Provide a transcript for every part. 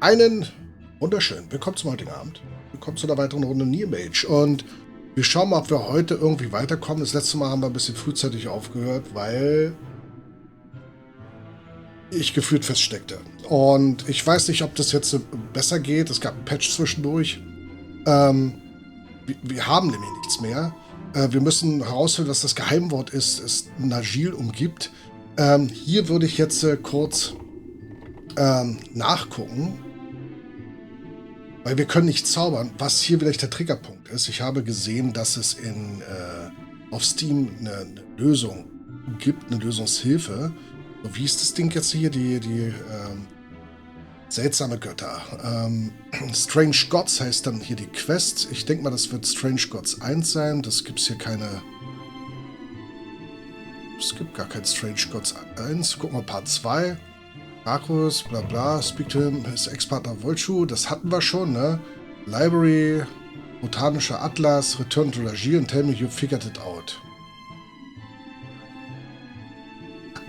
Einen wunderschönen willkommen zum heutigen Abend. Willkommen zu einer weiteren Runde Near-Mage. Und wir schauen mal, ob wir heute irgendwie weiterkommen. Das letzte Mal haben wir ein bisschen frühzeitig aufgehört, weil ich gefühlt feststeckte. Und ich weiß nicht, ob das jetzt besser geht. Es gab einen Patch zwischendurch. Wir haben nämlich nichts mehr. Wir müssen herausfinden, was das Geheimwort ist, es Nagil umgibt. Hier würde ich jetzt kurz nachgucken. Weil wir können nicht zaubern, was hier vielleicht der Triggerpunkt ist. Ich habe gesehen, dass es auf Steam eine Lösung gibt, eine Lösungshilfe. So, wie ist das Ding jetzt hier? Die seltsame Götter. Strange Gods heißt dann hier die Quest. Ich denke mal, das wird Strange Gods 1 sein. Das gibt es hier keine... Es gibt gar kein Strange Gods 1. Gucken wir Part 2. Markus, bla bla, speak to him, his Ex-Partner Volchu, das hatten wir schon, ne? Library, botanischer Atlas, return to Magie and tell me you figured it out.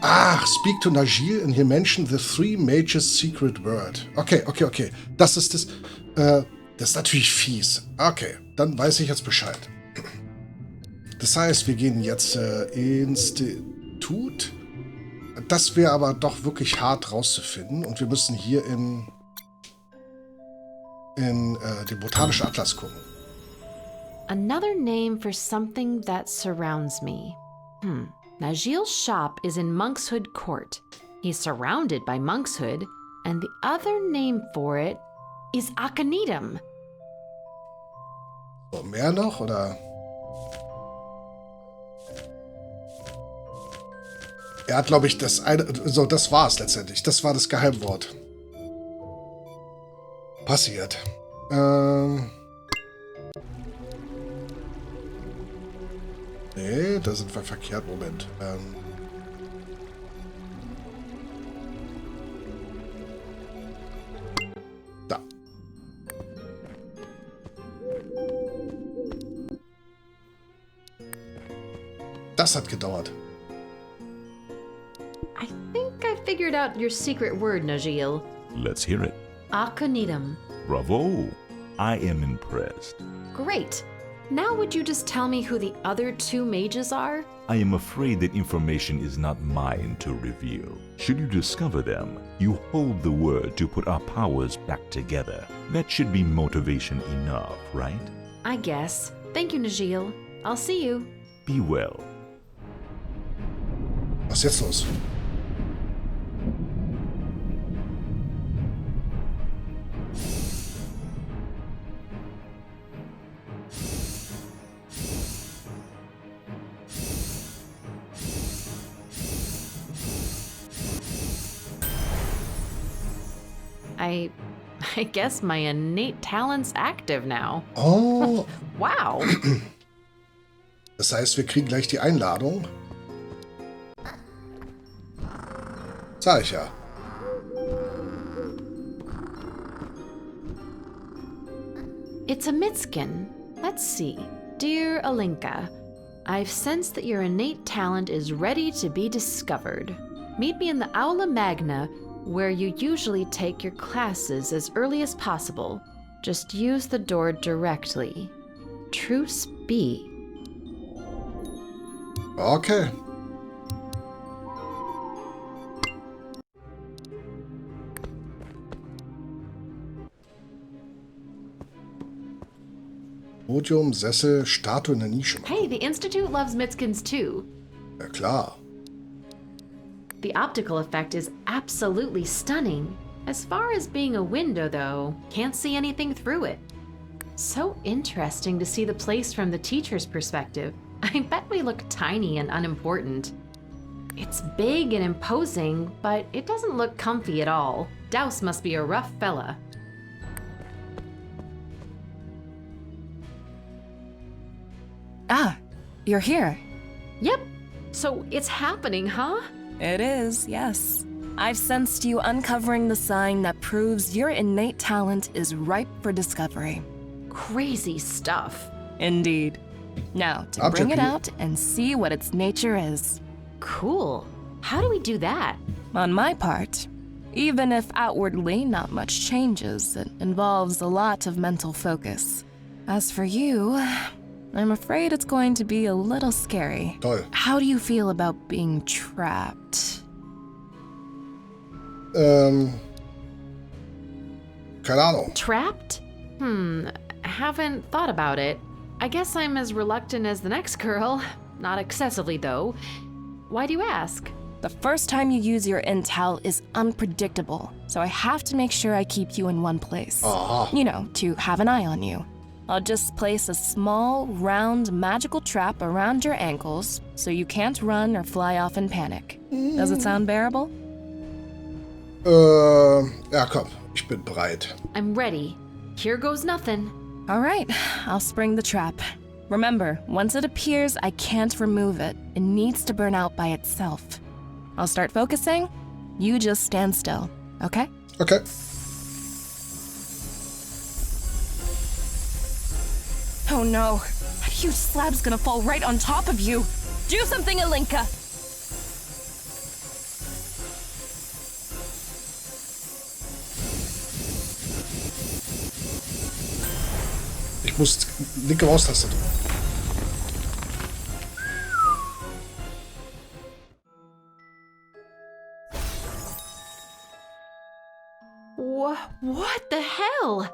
Ach, speak to Nagil and he mentioned the three mages secret word. Okay. Das ist das. Das ist natürlich fies. Okay, dann weiß ich jetzt Bescheid. Das heißt, wir gehen jetzt Institut. Das wäre aber doch wirklich hart rauszufinden. Und wir müssen hier in den botanischen Atlas gucken. Another name for something that surrounds me. Nagil's shop is in Monkshood Court. He's surrounded by Monkshood, and the other name for it is Aconitum. So, mehr noch, oder? Er hat, glaube ich, das eine... So, das war es letztendlich. Das war das Geheimwort. Passiert. Nee, da sind wir verkehrt. Moment. Da. Das hat gedauert. I think I figured out your secret word, Nagil. Let's hear it. Aconitum. Bravo! I am impressed. Great. Now would you just tell me who the other two mages are? I am afraid that information is not mine to reveal. Should you discover them, you hold the word to put our powers back together. That should be motivation enough, right? I guess. Thank you, Nagil. I'll see you. Be well. Was ist jetzt los? I guess my innate talent's active now. Oh. Wow. Das heißt, wir kriegen gleich die Einladung. Sag ich ja. It's a Mitskin. Let's see. Dear Alinka, I've sensed that your innate talent is ready to be discovered. Meet me in the Aula Magna, where you usually take your classes as early as possible. Just use the door directly. Truce be. Okay. Podium, Sessel, Statue in der Nische. Hey, the Institute loves Mitskins too. Ja klar. The optical effect is absolutely stunning. As far as being a window, though, can't see anything through it. So interesting to see the place from the teacher's perspective. I bet we look tiny and unimportant. It's big and imposing, but it doesn't look comfy at all. Douse must be a rough fella. Ah, you're here. Yep. So it's happening, huh? It is, yes. I've sensed you uncovering the sign that proves your innate talent is ripe for discovery. Crazy stuff. Indeed. Now, to bring it out and see what its nature is. Cool. How do we do that? On my part, Even if outwardly not much changes, it involves a lot of mental focus. As for you, I'm afraid it's going to be a little scary. Toll. How do you feel about being trapped? Keine Ahnung. Trapped? Haven't thought about it. I guess I'm as reluctant as the next girl. Not excessively, though. Why do you ask? The first time you use your intel is unpredictable, so I have to make sure I keep you in one place. You know, to have an eye on you. I'll just place a small, round, magical trap around your ankles so you can't run or fly off in panic. Does it sound bearable? Ja, komm. Ich bin bereit. I'm ready. Here goes nothing. All right, I'll spring the trap. Remember, once it appears, I can't remove it. It needs to burn out by itself. I'll start focusing. You just stand still, okay? Okay. Oh no, that huge slab's gonna fall right on top of you. Do something, Alinka. Ich muss linke Maustaste drücken. What the hell?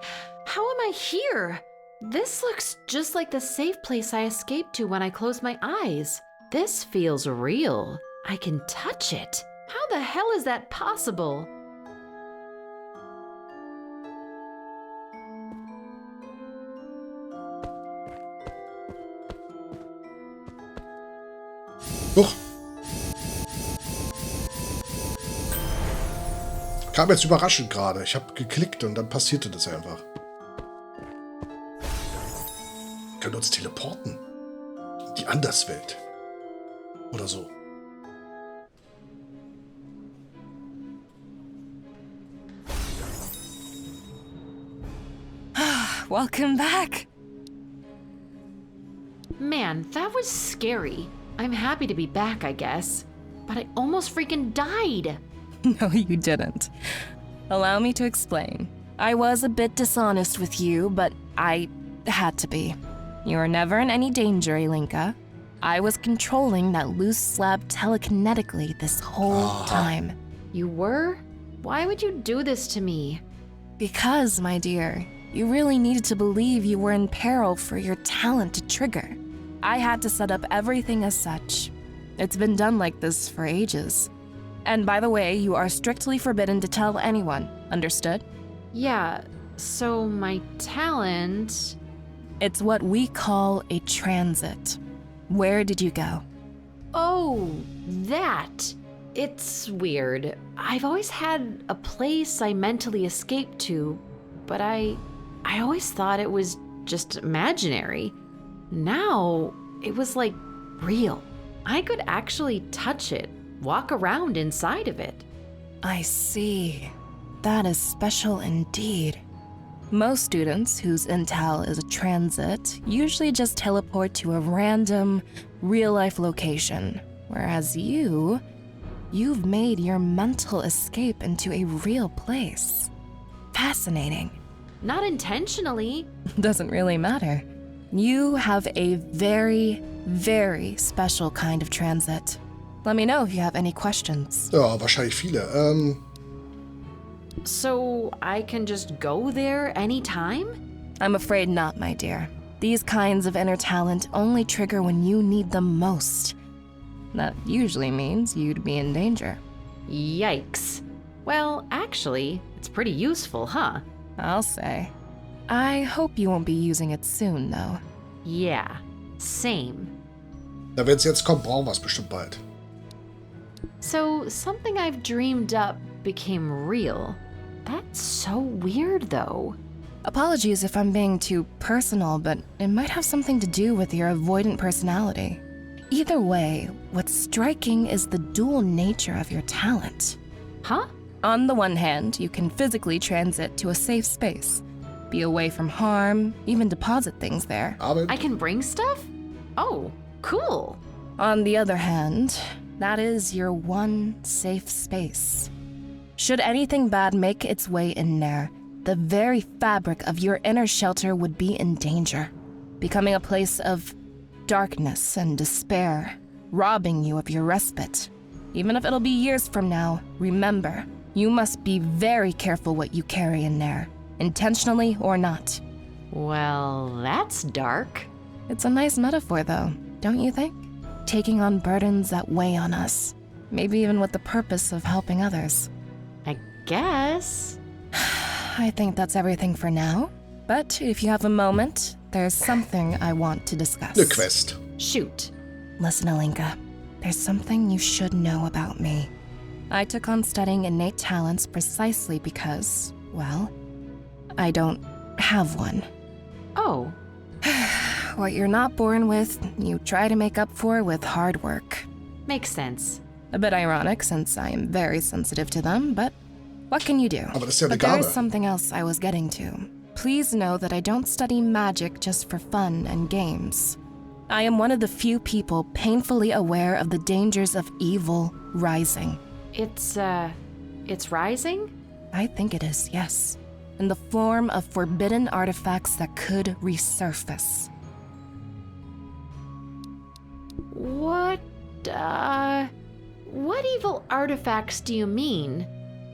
How am I here? This looks just like the safe place I escaped to when I closed my eyes. This feels real. I can touch it. How the hell is that possible? Huch. Kam jetzt überraschend gerade. Ich habe geklickt und dann passierte das einfach. Wir können uns teleporten. In die Anderswelt. Oder so. Welcome back. Man, that was scary. I'm happy to be back, I guess. But I almost freaking died. No, you didn't. Allow me to explain. I was a bit dishonest with you, but I had to be. You were never in any danger, Alinka. I was controlling that loose slab telekinetically this whole time. You were? Why would you do this to me? Because, my dear, you really needed to believe you were in peril for your talent to trigger. I had to set up everything as such. It's been done like this for ages. And by the way, you are strictly forbidden to tell anyone. Understood? Yeah, so my talent... It's what we call a transit. Where did you go? Oh, that. It's weird. I've always had a place I mentally escaped to, but I always thought it was just imaginary. Now, it was like real. I could actually touch it, walk around inside of it. I see. That is special indeed. Most students whose intel is a transit usually just teleport to a random, real-life location, whereas you've made your mental escape into a real place. Fascinating. Not intentionally. Doesn't really matter. You have a very, very special kind of transit. Let me know if you have any questions. Ja, wahrscheinlich viele. So I can just go there anytime? I'm afraid not, my dear. These kinds of inner talent only trigger when you need them most. That usually means you'd be in danger. Yikes. Well, actually, it's pretty useful, huh? I'll say. I hope you won't be using it soon, though. Yeah, same. Na, wenn es jetzt kommt, brauchen wir es bestimmt bald. So, something I've dreamed up became real. That's so weird, though. Apologies if I'm being too personal, but it might have something to do with your avoidant personality. Either way, what's striking is the dual nature of your talent. Huh? On the one hand, you can physically transit to a safe space, be away from harm, even deposit things there. Aber I can bring stuff? Oh, cool. On the other hand, that is your one safe space. Should anything bad make its way in there, the very fabric of your inner shelter would be in danger, becoming a place of darkness and despair, robbing you of your respite. Even if it'll be years from now, remember, you must be very careful what you carry in there, intentionally or not. Well, that's dark. It's a nice metaphor, though, don't you think? Taking on burdens that weigh on us, maybe even with the purpose of helping others. I guess. I think that's everything for now. But if you have a moment, there's something I want to discuss. Eine Quest. Shoot. Listen, Alinka, there's something you should know about me. I took on studying innate talents precisely because, well, I don't have one. Oh, What you're not born with, you try to make up for with hard work. makes sense. A bit ironic since I am very sensitive to them, but what can you do? Aber das ist ja eine But there is Gabe. something else I was getting to. Please know that I don't study magic just for fun and games. I am one of the few people painfully aware of the dangers of evil rising. It's rising? I think it is, yes. In the form of forbidden artifacts that could resurface. What evil artifacts do you mean?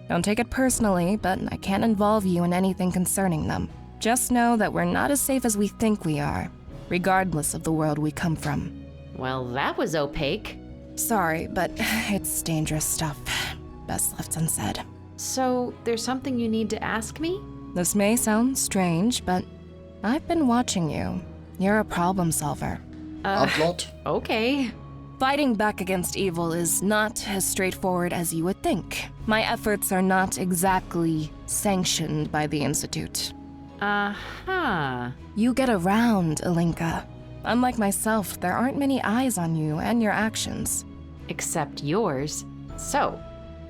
Don't take it personally, but I can't involve you in anything concerning them. Just know that we're not as safe as we think we are, regardless of the world we come from. Well, that was opaque. Sorry, but it's dangerous stuff. Best left unsaid. So, there's something you need to ask me? This may sound strange, but I've been watching you. You're a problem solver. Antwort. Okay. Fighting back against evil is not as straightforward as you would think. My efforts are not exactly sanctioned by the Institute. Uh-huh. You get around, Alinka. Unlike myself, there aren't many eyes on you and your actions. Except yours. So,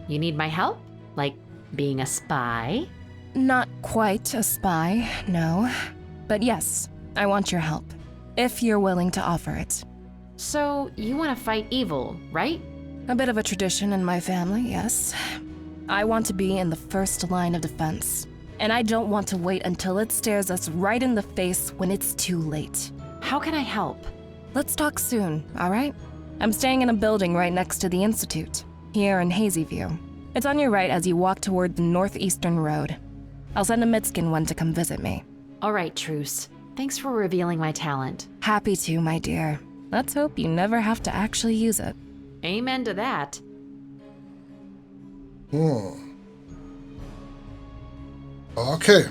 you need my help? Like being a spy? Not quite a spy, no. But yes, I want your help. If you're willing to offer it. So, you want to fight evil, right? A bit of a tradition in my family, yes. I want to be in the first line of defense. And I don't want to wait until it stares us right in the face when it's too late. How can I help? Let's talk soon, all right? I'm staying in a building right next to the Institute, here in Hazyview. It's on your right as you walk toward the northeastern road. I'll send a midskin one to come visit me. All right, Truce. Thanks for revealing my talent. Happy to, my dear. Let's hope you never have to actually use it. Amen to that. Okay.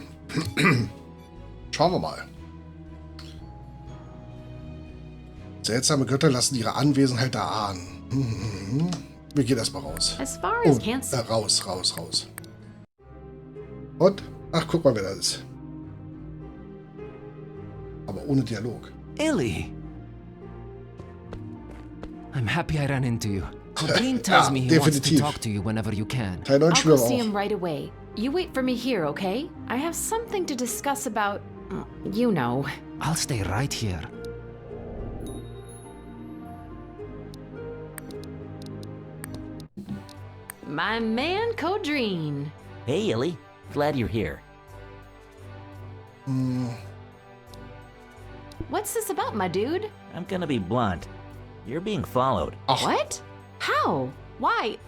Schauen wir mal. Seltsame Götter lassen ihre Anwesenheit erahnen. Wir gehen erstmal raus. As far as can't see. Raus. Und? Ach, guck mal, wer das ist. Aber ohne Dialog. Ellie! I'm happy I ran into you. Colleen tells me he wants to definitiv. talk to you whenever you can. Teil 9 I'll go spielen wir see auch. him right away. You wait for me here, okay? I have something to discuss about, you know. I'll stay right here. My man, Codreen. Hey, Illy. Glad you're here. What's this about, my dude? I'm gonna be blunt. You're being followed. Ach, What? How? Why?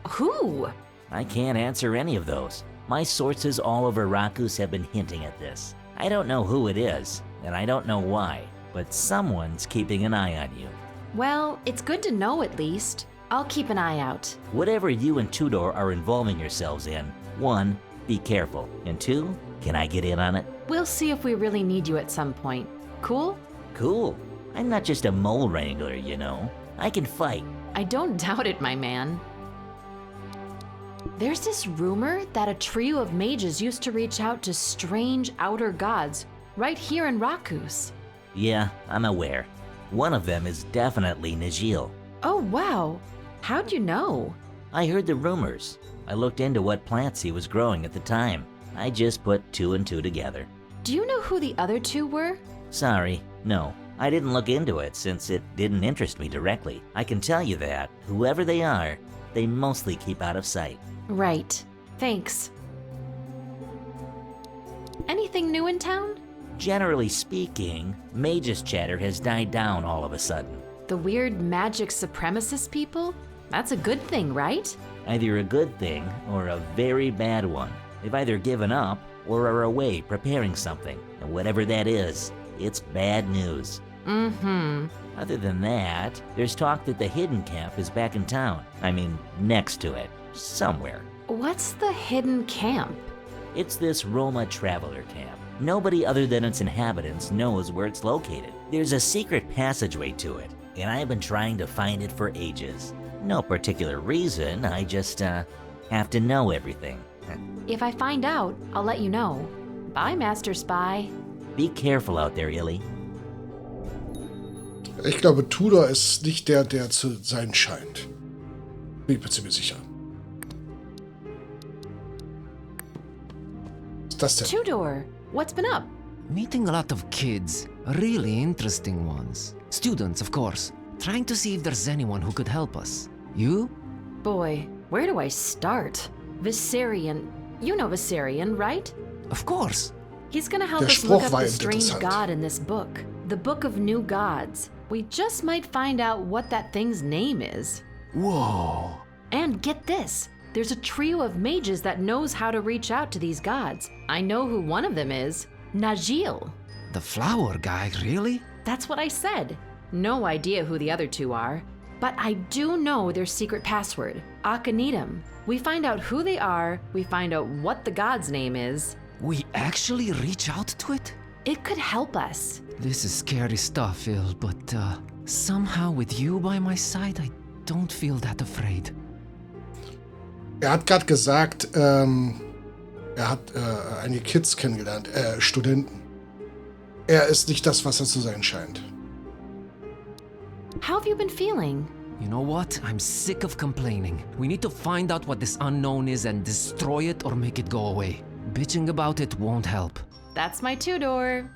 Who? I can't answer any of those. My sources all over Rakus have been hinting at this. I don't know who it is, and I don't know why, but someone's keeping an eye on you. Well, it's good to know at least. I'll keep an eye out. Whatever you and Tudor are involving yourselves in, 1, be careful, and 2, can I get in on it? We'll see if we really need you at some point. Cool? Cool. I'm not just a mole wrangler, you know. I can fight. I don't doubt it, my man. There's this rumor that a trio of mages used to reach out to strange outer gods right here in Rakus. Yeah, I'm aware. One of them is definitely Najil. Oh, wow. How'd you know? I heard the rumors. I looked into what plants he was growing at the time. I just put 2 and 2 together. Do you know who the other two were? Sorry, no. I didn't look into it since it didn't interest me directly. I can tell you that, whoever they are, they mostly keep out of sight. Right. Thanks. Anything new in town? Generally speaking, mage's chatter has died down all of a sudden. The weird magic supremacist people? That's a good thing, right? Either a good thing or a very bad one. They've either given up or are away preparing something, and whatever that is, it's bad news. Mm-hmm. Other than that, there's talk that the hidden camp is back in town. I mean, next to it. Somewhere. What's the hidden camp? It's this Roma traveler camp. Nobody other than its inhabitants knows where it's located. There's a secret passageway to it, and I've been trying to find it for ages. No particular reason, I just, have to know everything. If I find out, I'll let you know. Bye, Master Spy. Be careful out there, Illy. Ich glaube, Tudor ist nicht der zu sein scheint. Bin ich mir ziemlich sicher. Was ist das denn? Tudor, what's been up? Meeting a lot of kids, really interesting ones. Students, of course. Trying to see if there's anyone who could help us. You? Boy, where do I start? Viserion. You know Viserion, right? Of course. He's gonna help Der us look Spruch up war the strange interessant. god in this book. The Book of New Gods. We just might find out what that thing's name is. Whoa. And get this. There's a trio of mages that knows how to reach out to these gods. I know who one of them is. Najil. The flower guy, really? That's what I said. No idea who the other two are. But I do know their secret password, Akanitum. We find out who they are, we find out what the god's name is. We actually reach out to it? It could help us. This is scary stuff, Il, but somehow with you by my side, I don't feel that afraid. Er hat gerade gesagt, er hat einige Kids kennengelernt, Studenten. Er ist nicht das, was er zu sein scheint. How have you been feeling? You know what? I'm sick of complaining. We need to find out what this unknown is and destroy it or make it go away. Bitching about it won't help. That's my Tudor.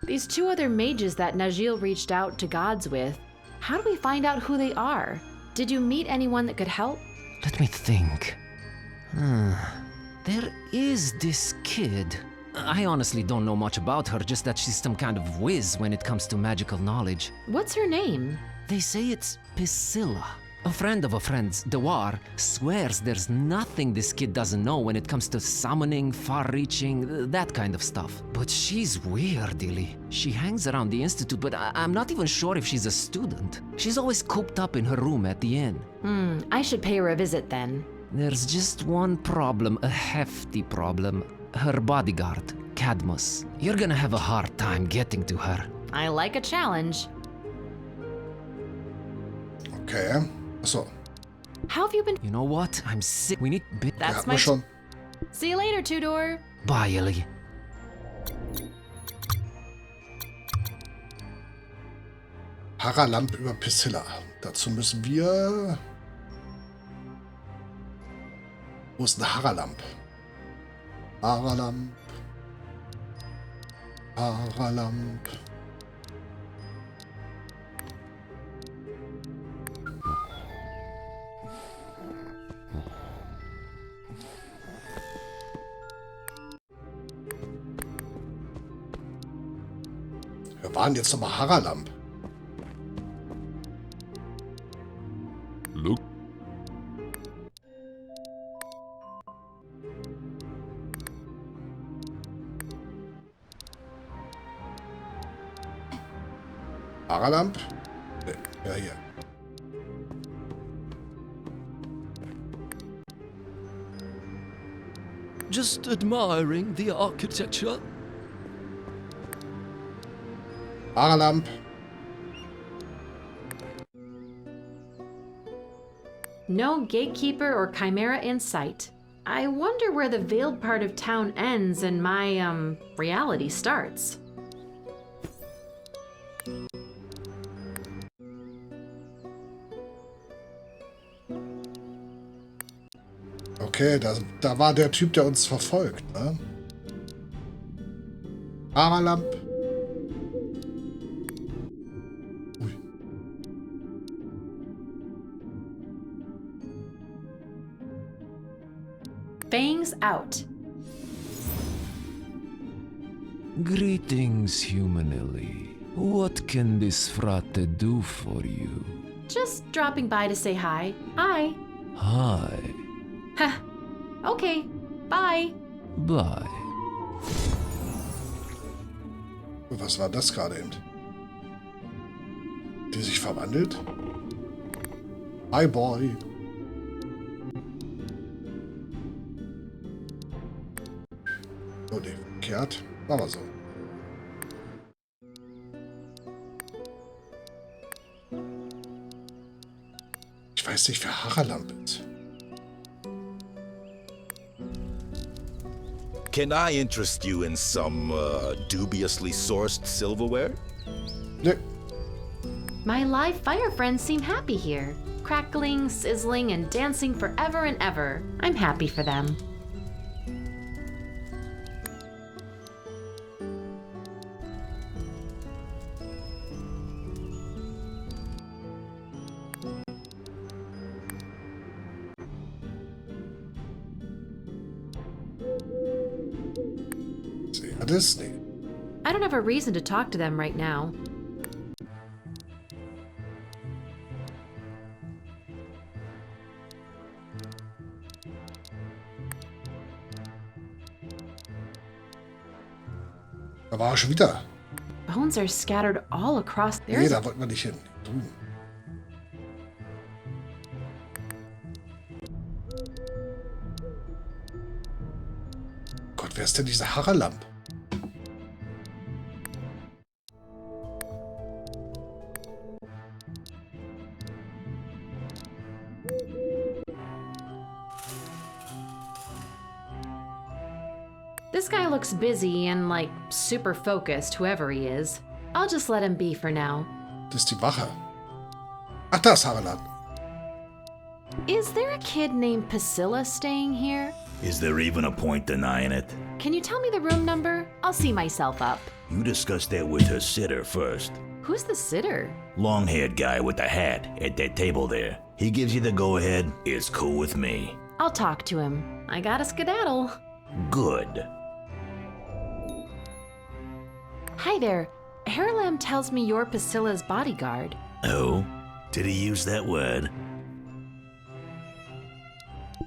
These two other mages that Najil reached out to gods with, how do we find out who they are? Did you meet anyone that could help? Let me think. There is this kid. I honestly don't know much about her, just that she's some kind of whiz when it comes to magical knowledge. What's her name? They say it's Priscilla. A friend of a friend's, Dewar, swears there's nothing this kid doesn't know when it comes to summoning, far-reaching, that kind of stuff. But she's weird, Illy. She hangs around the Institute, but I'm not even sure if she's a student. She's always cooped up in her room at the inn. I should pay her a visit then. There's just one problem, a hefty problem. Her bodyguard, Cadmus. You're gonna have a hard time getting to her. I like a challenge. Okay. Achso. How have you been? You know what? I'm sick. We need bit. That's Ja, my. schon. See you later, Tudor. Bye, Illy. Paralamp über Priscilla. Dazu müssen wir... Wo ist ein Haralamp? Haralamp. Haralamp. Wer war denn jetzt nochmal Haralamp? Look. Haralamp? Nee, ja, hier. Just admiring the architecture. Haralamp. No gatekeeper or chimera in sight. I wonder where the veiled part of town ends and my, reality starts. Okay, da war der Typ, der uns verfolgt, ne? Haralamp. Ui. Checkers out. Greetings, humanily. What can this frate do for you? Just dropping by to say hi. Hi. Hi. Heh. Okay. Bye. Bye. Was war das gerade eben? Die sich verwandelt? Hi, Boy. Oh, nee, verkehrt. Aber so. Ich weiß nicht, wer Haralamp ist. Can I interest you in some dubiously sourced silverware? Nee. My live fire friends seem happy here. Crackling, sizzling, and dancing forever and ever. I'm happy for them. See, das? Nee. I don't have a reason to talk to them right now. Da war er schon wieder. Bones are scattered all across. Nee, There's da wollten wir nicht hin. Drüben. Gott, wer ist denn dieser Haralamp? This guy looks busy and, like, super focused, whoever he is. I'll just let him be for now. Das ist die Wache. Ach, da ist Haralamp. Is there a kid named Priscilla staying here? Is there even a point denying it? Can you tell me the room number? I'll see myself up. You discuss that with her sitter first. Who's the sitter? Long-haired guy with the hat at that table there. He gives you the go-ahead. It's cool with me. I'll talk to him. I gotta skedaddle. Good. Hi there. Haralam tells me you're Priscilla's bodyguard. Oh? Did he use that word?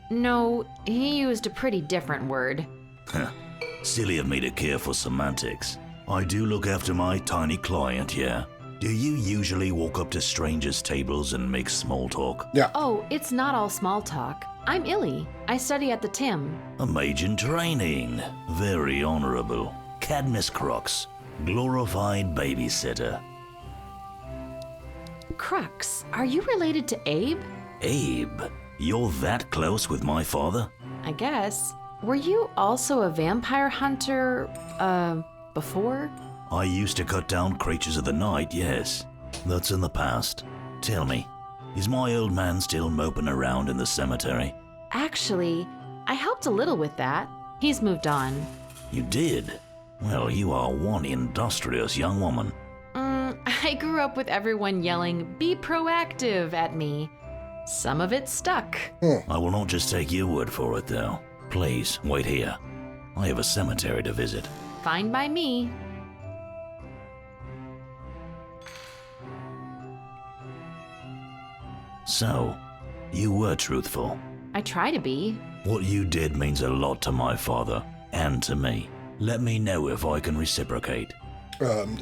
No, he used a pretty different word. Huh. Silly of me to care for semantics. I do look after my tiny client, yeah. Do you usually walk up to strangers' tables and make small talk? Ja. Oh, it's not all small talk. I'm Illy. I study at the Tim. A mage in training. Very honorable. Cadmus Crux. Glorified babysitter. Crux, are you related to Abe? Abe? You're that close with my father? I guess. Were you also a vampire hunter, before? I used to cut down creatures of the night, yes. That's in the past. Tell me, is my old man still moping around in the cemetery? Actually, I helped a little with that. He's moved on. You did? Well, you are one industrious young woman. I grew up with everyone yelling, "Be proactive," at me. Some of it stuck. I will not just take your word for it, though. Please, wait here. I have a cemetery to visit. Fine by me. So, you were truthful. I try to be. What you did means a lot to my father, and to me. Let me know if I can reciprocate.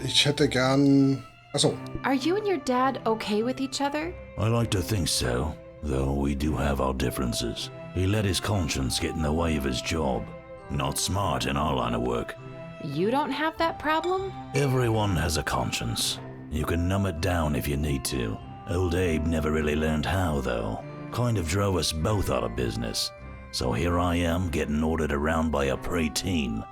Ich hätte gern... Achso. Are you and your dad okay with each other? I like to think so, though we do have our differences. He let his conscience get in the way of his job. Not smart in our line of work. You don't have that problem? Everyone has a conscience. You can numb it down if you need to. Old Abe never really learned how, though. Kind of drove us both out of business. So here I am, getting ordered around by a preteen.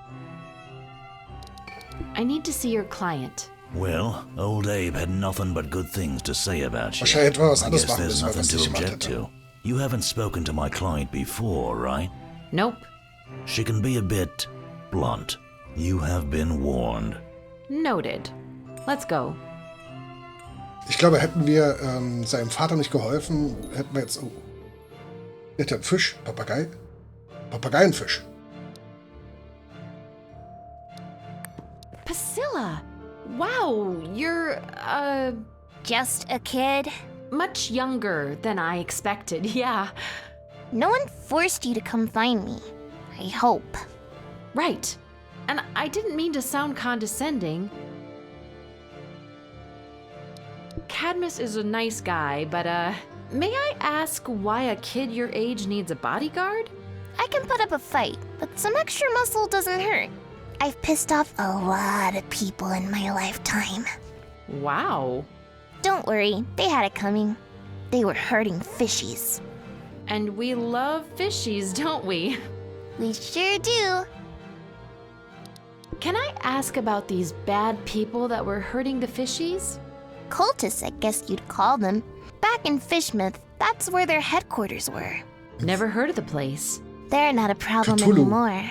I need to see your client. Well, old Abe had nothing but good things to say about you. Wahrscheinlich hätten wir was I anderes guess machen there's müssen, weil wir nothing es to nicht gemacht object hätten. to. You haven't spoken to my client before, right? Nope. She can be a bit blunt. You have been warned. Noted. Let's go. Ich glaube, hätten wir seinem Vater nicht geholfen, hätten wir jetzt... Oh. Hätte ein Fisch, Papagei. Papageienfisch. Priscilla! Wow, you're, Just a kid? much younger than I expected, yeah. No one forced you to come find me. I hope. Right. And I didn't mean to sound condescending. Cadmus is a nice guy, but, may I ask why a kid your age needs a bodyguard? I can put up a fight, but some extra muscle doesn't hurt. I've pissed off a lot of people in my lifetime. Wow. Don't worry, they had it coming. They were hurting fishies. And we love fishies, don't we? We sure do. Can I ask about these bad people that were hurting the fishies? Cultists, I guess you'd call them. Back in Fishmouth, that's where their headquarters were. Never heard of the place. They're not a problem Cthulhu. anymore.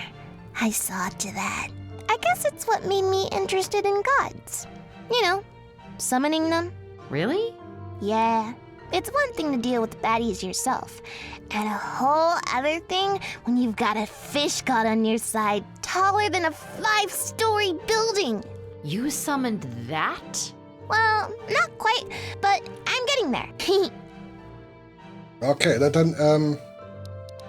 I saw to that. I guess it's what made me interested in gods. You know, summoning them. Really? Yeah, it's one thing to deal with baddies yourself, and a whole other thing when you've got a fish god on your side taller than a 5-story building. You summoned that? Well, not quite, but I'm getting there. Okay, na dann,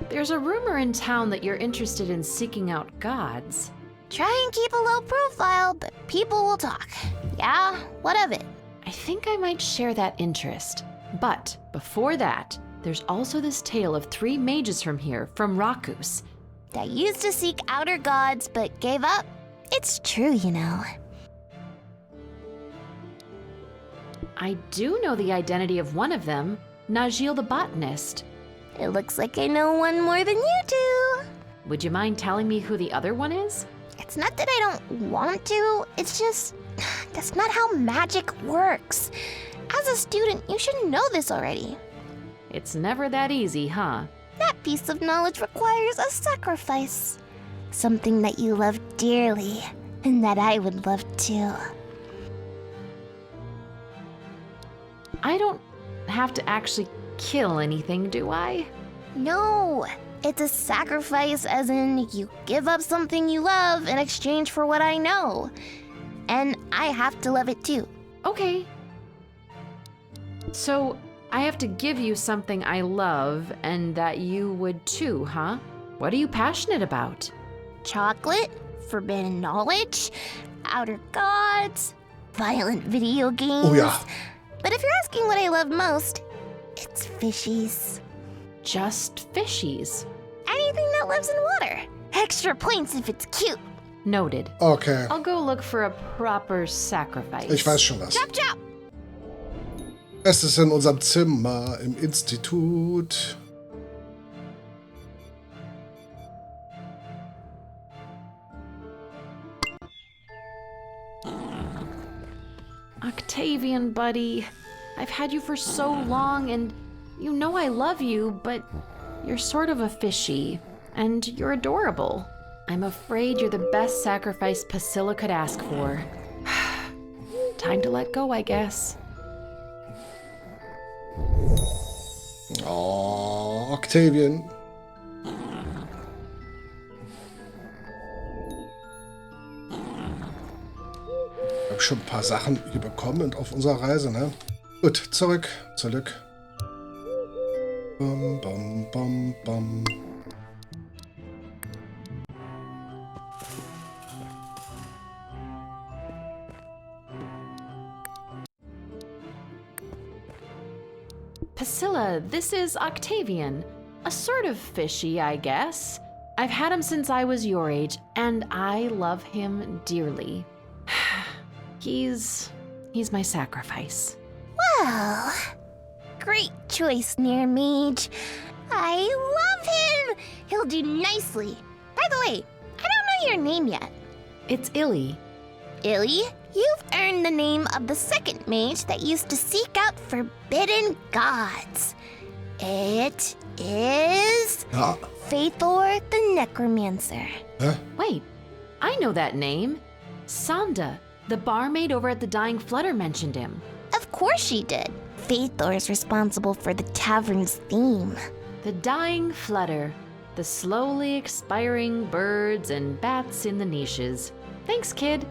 There's a rumor in town that you're interested in seeking out gods. Try and keep a low profile, but people will talk. Yeah, what of it? I think I might share that interest. But before that, there's also this tale of 3 mages from here, from Rakus. That used to seek outer gods, but gave up. It's true, you know. I do know the identity of one of them, Najil the botanist. It looks like I know one more than you do. Would you mind telling me who the other one is? It's not that I don't want to, it's just, that's not how magic works. As a student, you should know this already. It's never that easy, huh? That piece of knowledge requires a sacrifice. Something that you love dearly, and that I would love too. I don't have to actually kill anything, do I? No, it's a sacrifice as in you give up something you love in exchange for what I know. And I have to love it too. Okay. So, I have to give you something I love and that you would too, huh? What are you passionate about? Chocolate, forbidden knowledge, outer gods, violent video games. oh ja. But if you're asking what I love most, it's fishies. Just fishies. Anything that lives in water. Extra points if it's cute. Noted. Okay, I'll go look for a proper sacrifice. ich weiß schon was. Chop chop! Es ist in unserem Zimmer im Institut. Octavian, buddy. I've had you for so long, and you know I love you, but you're sort of a fishy, and you're adorable. I'm afraid you're the best sacrifice Priscilla could ask for. Time to let go, I guess. Oh, Octavian. Ich habe schon ein paar Sachen hier bekommen auf unserer Reise, ne? Gut, zurück. Bum, bum, bum, bum. Priscilla, this is Octavian. A sort of fishy, I guess. I've had him since I was your age, and I love him dearly. He's my sacrifice. Well, great choice, Near-Mage. I love him! He'll do nicely. By the way, I don't know your name yet. It's Illy. Illy, you've earned the name of the second mage that used to seek out forbidden gods. It is Ja. Faithor the Necromancer. Hä? Wait, I know that name. Sanda, the barmaid over at the Dying Flutter mentioned him. Of course she did. Faithor is responsible for the tavern's theme. The Dying Flutter. The slowly expiring birds and bats in the niches. Thanks, kid.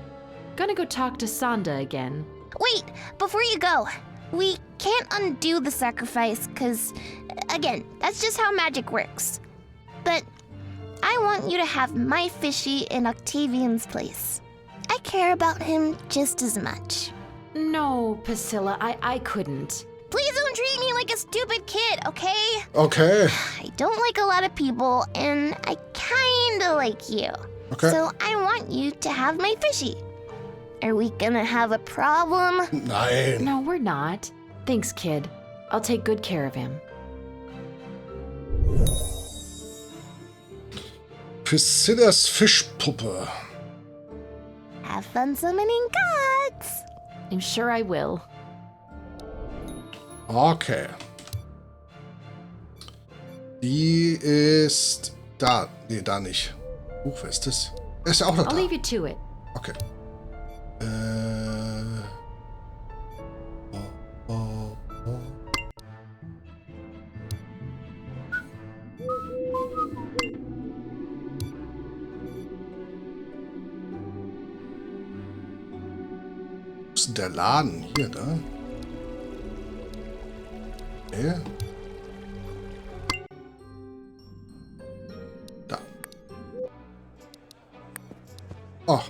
Gonna go talk to Sonda again. Wait, before you go, we can't undo the sacrifice, because, again, that's just how magic works. But I want you to have my fishy in Octavian's place. I care about him just as much. No, Priscilla, I couldn't. Please don't treat me like a stupid kid, okay? Okay. I don't like a lot of people, and I kinda like you. Okay. So I want you to have my fishy. Are we gonna have a problem? Nein. No, we're not. Thanks, kid. I'll take good care of him. Priscillas Fischpuppe. Have fun summoning gods. I'm sure I will. Okay. Die ist da. Nee, da nicht. Wer ist das? Er ist ja auch noch I'll da. leave you to it. Okay. Wo ist denn der Laden? Hier, da? Nee. Da. Oh.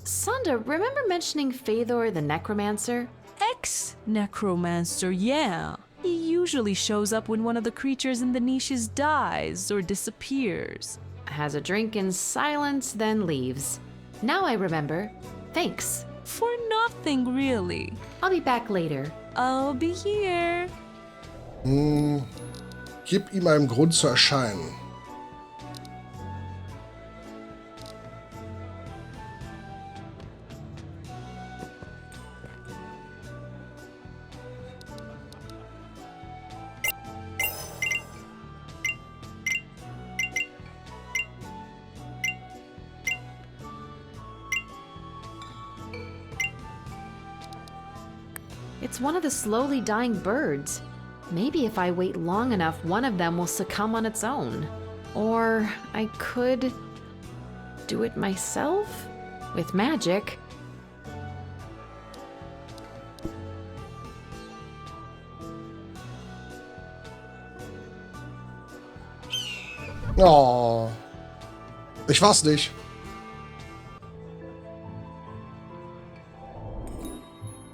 Sonda, remember mentioning Fëdor the Necromancer? Ex-necromancer, yeah. He usually shows up when one of the creatures in the niches dies or disappears. Has a drink in silence, then leaves. Now I remember. Thanks. For nothing, really. I'll be back later. I'll be here. Gib ihm einen Grund zu erscheinen. It's one of the slowly dying birds. Maybe if I wait long enough, one of them will succumb on its own. Or I could do it myself? With magic. Oh. Ich war's nicht.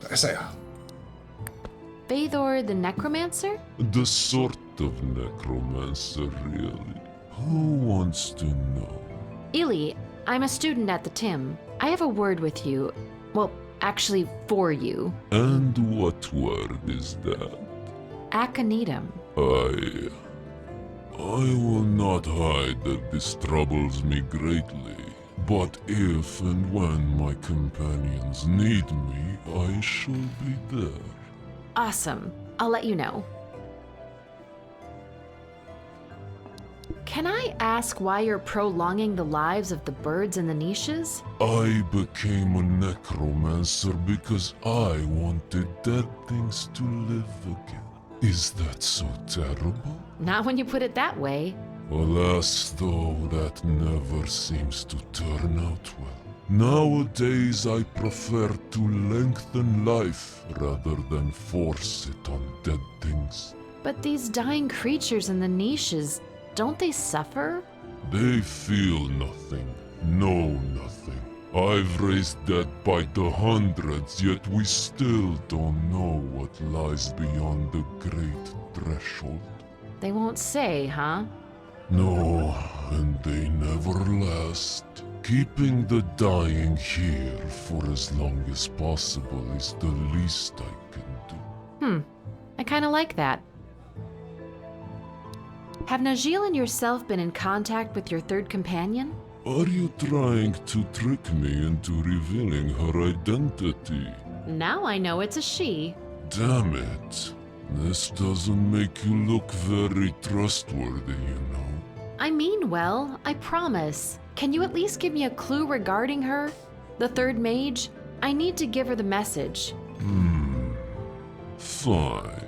Da ist er ja. Fëdor the Necromancer? The sort of necromancer, really. Who wants to know? Ili, I'm a student at the Tim. I have a word with you. Well, actually, for you. And what word is that? Aconitum. I will not hide that this troubles me greatly. But if and when my companions need me, I shall be there. Awesome. I'll let you know. Can I ask why you're prolonging the lives of the birds in the niches? I became a necromancer because I wanted dead things to live again. Is that so terrible? Not when you put it that way. Alas, though, that never seems to turn out well. Nowadays, I prefer to lengthen life rather than force it on dead things. But these dying creatures in the niches, don't they suffer? They feel nothing, know nothing. I've raised dead by the hundreds, yet we still don't know what lies beyond the great threshold. They won't say, huh? No, and they never last. Keeping the dying here for as long as possible is the least I can do. I kinda like that. Have Najil and yourself been in contact with your third companion? Are you trying to trick me into revealing her identity? Now I know it's a she. Damn it. This doesn't make you look very trustworthy, you know. I mean well, I promise. Can you at least give me a clue regarding her? The third mage? I need to give her the message. Fine.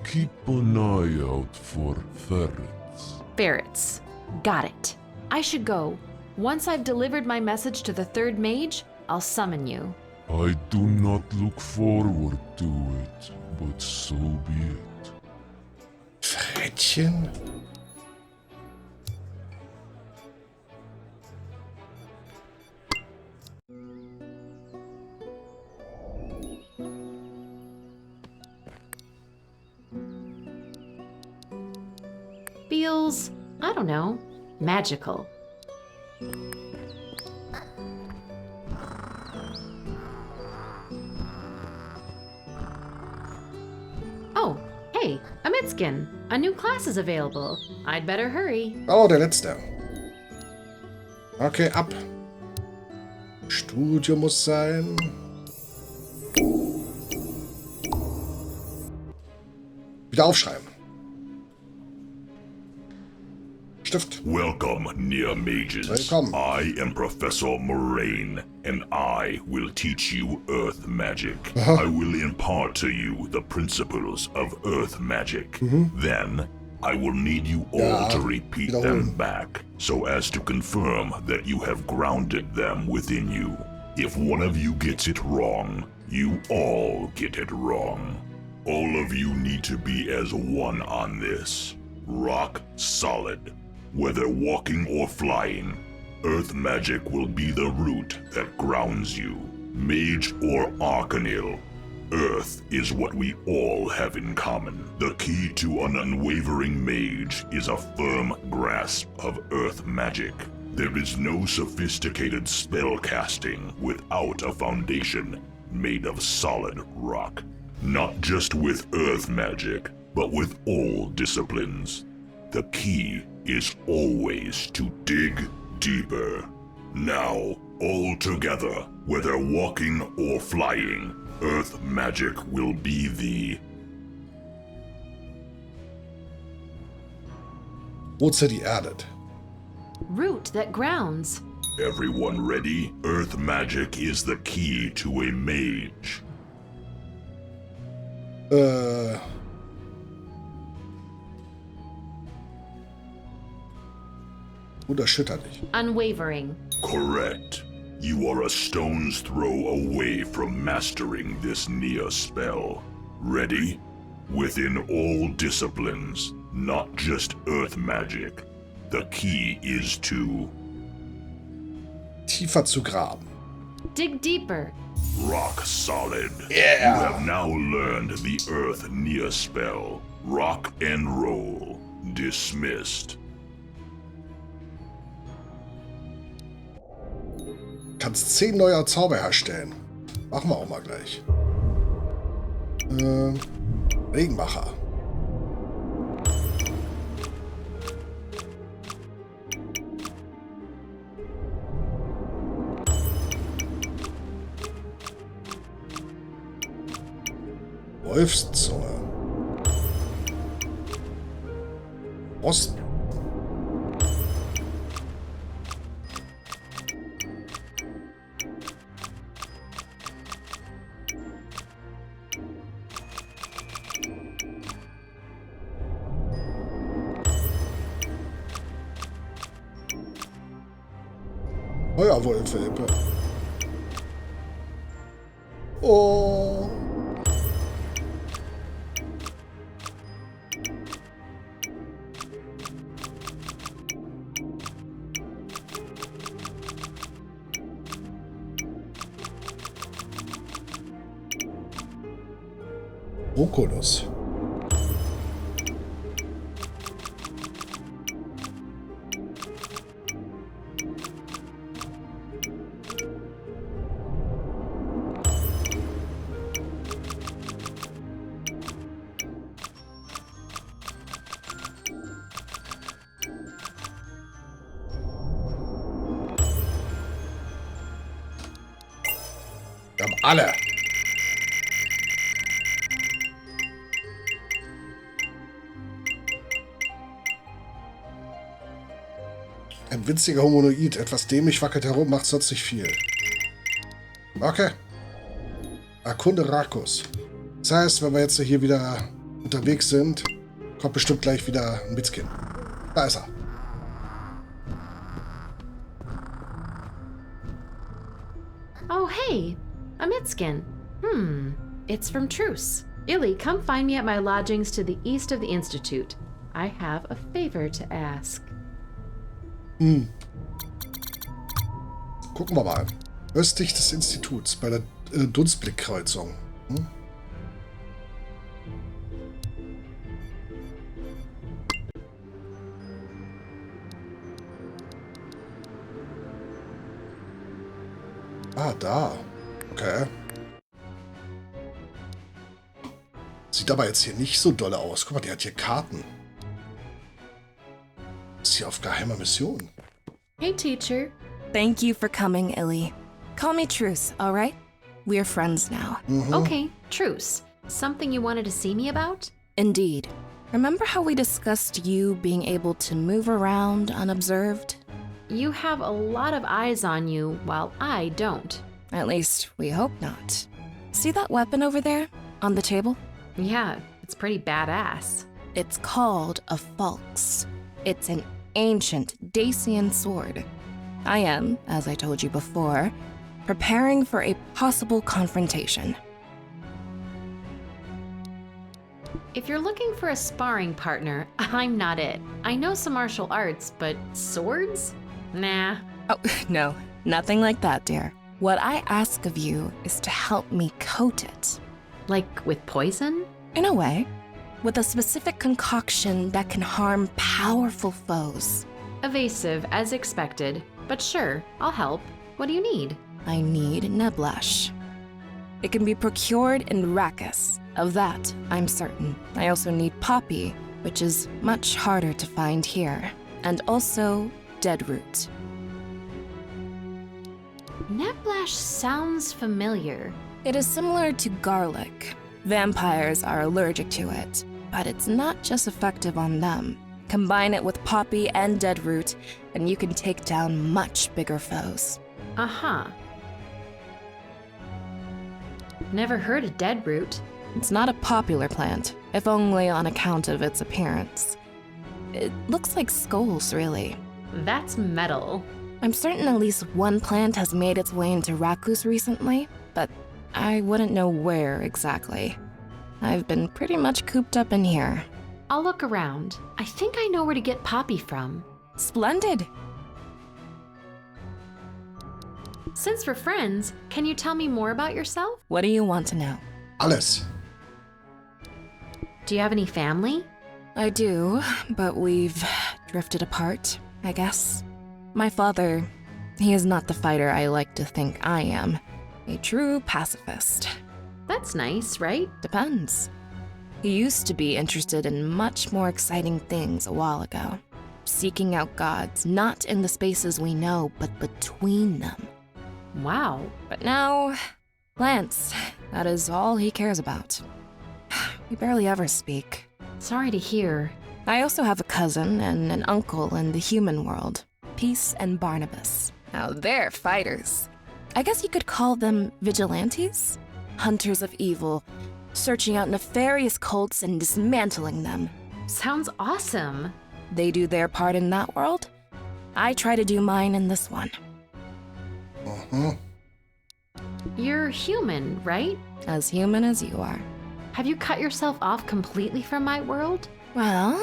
Keep an eye out for ferrets. Ferrets. Got it. I should go. Once I've delivered my message to the third mage, I'll summon you. I do not look forward to it, but so be it. Frettchen? Feels, I don't know, magical. Oh, hey, a Mitskin. A new class is available. I'd better hurry. Oh, der letzte. Okay, ab. Studium muss sein. Wieder aufschreiben. Stift. Welcome, Near-Mages. Welcome. I am Professor Moraine, and I will teach you Earth magic. Uh-huh. I will impart to you the principles of Earth magic. Then, I will need you all to repeat them back, so as to confirm that you have grounded them within you. If one of you gets it wrong, you all get it wrong. All of you need to be as one on this. Rock solid. Whether walking or flying, Earth magic will be the root that grounds you. Mage or Arcanil, Earth is what we all have in common. The key to an unwavering mage is a firm grasp of Earth magic. There is no sophisticated spell casting without a foundation made of solid rock. Not just with Earth magic, but with all disciplines. The key is always to dig deeper. Now, all together, whether walking or flying, Earth magic will be the... Wurzel, die erdet. Root that grounds. Everyone ready? Earth magic is the key to a mage. Unerschütterlich. Unwavering. Correct. You are a stone's throw away from mastering this Near spell. Ready? Within all disciplines, not just Earth magic, the key is to... Tiefer zu graben. Dig deeper. Rock solid. Yeah. You have now learned the Earth Near spell. Rock and roll. Dismissed. Kannst 10 neue Zauber herstellen. Machen wir auch mal gleich. Regenmacher. Wolfszunge. Osten. Feuerwolfe. Oh. Oculus. Wir haben alle. Ein winziger Humanoid, etwas dämlich wackelt herum, macht sonst nicht viel. Okay. Erkunde Rakus. Das heißt, wenn wir jetzt hier wieder unterwegs sind, kommt bestimmt gleich wieder ein Mitskin. Da ist er. Oh, hey, a Mitskin. It's from Truce. Illy, come find me at my lodgings to the east of the Institute. I have a favor to ask. Gucken wir mal. Östlich des Instituts, bei der Dunstblick-Kreuzung. Ah, da. Okay. Sieht aber jetzt hier nicht so dolle aus. Guck mal, der hat hier Karten. Ist hier auf geheimer Mission. Hey, teacher. Thank you for coming, Illy. Call me Truce, all right? We're friends now. Okay, Truce. Something you wanted to see me about? Indeed. Remember how we discussed you being able to move around unobserved? You have a lot of eyes on you, while I don't. At least, we hope not. See that weapon over there? On the table? Yeah, it's pretty badass. It's called a falx. It's an ancient Dacian sword. I am, as I told you before, preparing for a possible confrontation. If you're looking for a sparring partner, I'm not it. I know some martial arts, but swords? Nah. Oh, no, nothing like that, dear. What I ask of you is to help me coat it. Like with poison? In a way, with a specific concoction that can harm powerful foes. Evasive, as expected. But sure, I'll help. What do you need? I need Neblash. It can be procured in Rakkus. Of that, I'm certain. I also need Poppy, which is much harder to find here. And also Deadroot. Neblash sounds familiar. It is similar to garlic. Vampires are allergic to it, but it's not just effective on them. Combine it with Poppy and Deadroot, and you can take down much bigger foes. Uh-huh. Never heard of Deadroot. It's not a popular plant, if only on account of its appearance. It looks like skulls, really. That's metal. I'm certain at least one plant has made its way into Rakkus recently, but I wouldn't know where exactly. I've been pretty much cooped up in here. I'll look around. I think I know where to get Poppy from. Splendid! Since we're friends, can you tell me more about yourself? What do you want to know? Alles. Do you have any family? I do, but we've drifted apart, I guess. My father, he is not the fighter I like to think I am. A true pacifist. That's nice, right? Depends. He used to be interested in much more exciting things a while ago. Seeking out gods, not in the spaces we know, but between them. Wow. But now, Lance, that is all he cares about. We barely ever speak. Sorry to hear. I also have a cousin and an uncle in the human world, Peace and Barnabas. Now they're fighters. I guess you could call them vigilantes? Hunters of evil, searching out nefarious cults and dismantling them. Sounds awesome. They do their part in that world. I try to do mine in this one. You're human, right? As human as you are. Have you cut yourself off completely from my world? Well,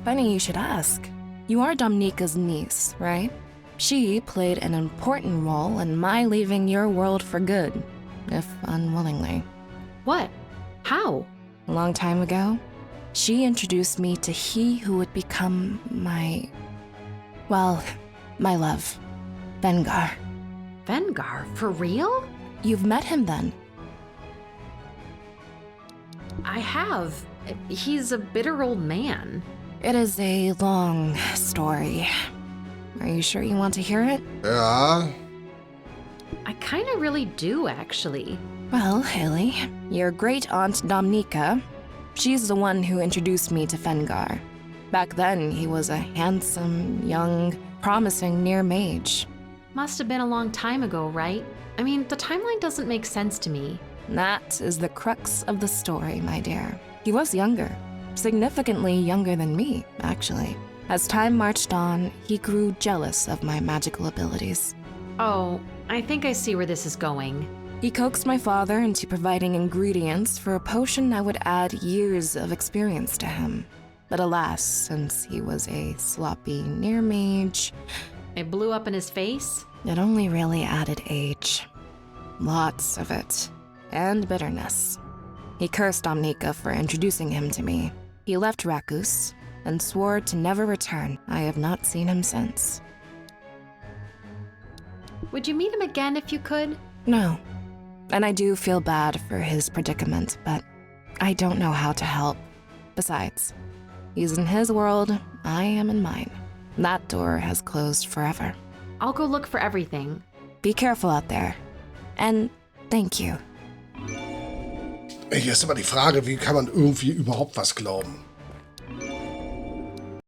funny you should ask. You are Domnika's niece, right? She played an important role in my leaving your world for good, if unwillingly. What? How? A long time ago, she introduced me to he who would become my love, Vengar. Vengar? For real? You've met him then? I have. He's a bitter old man. It is a long story. Are you sure you want to hear it? Ja. I kinda really do, actually. Well, Haley, your great-aunt Domnika, she's the one who introduced me to Vengar. Back then, he was a handsome, young, promising Near-Mage. Must have been a long time ago, right? I mean, the timeline doesn't make sense to me. That is the crux of the story, my dear. He was younger. Significantly younger than me, actually. As time marched on, he grew jealous of my magical abilities. Oh, I think I see where this is going. He coaxed my father into providing ingredients for a potion that would add years of experience to him. But alas, since he was a sloppy Near-Mage, It blew up in his face? it only really added age. Lots of it. And bitterness. He cursed Omnika for introducing him to me. He left Rakus and swore to never return. I have not seen him since. Would you meet him again if you could? No. And I do feel bad for his predicament, but I don't know how to help. Besides, he's in his world, I am in mine. That door has closed forever. I'll go look for everything. Be careful out there. And thank you. Hier ist immer die Frage, wie kann man irgendwie überhaupt was glauben?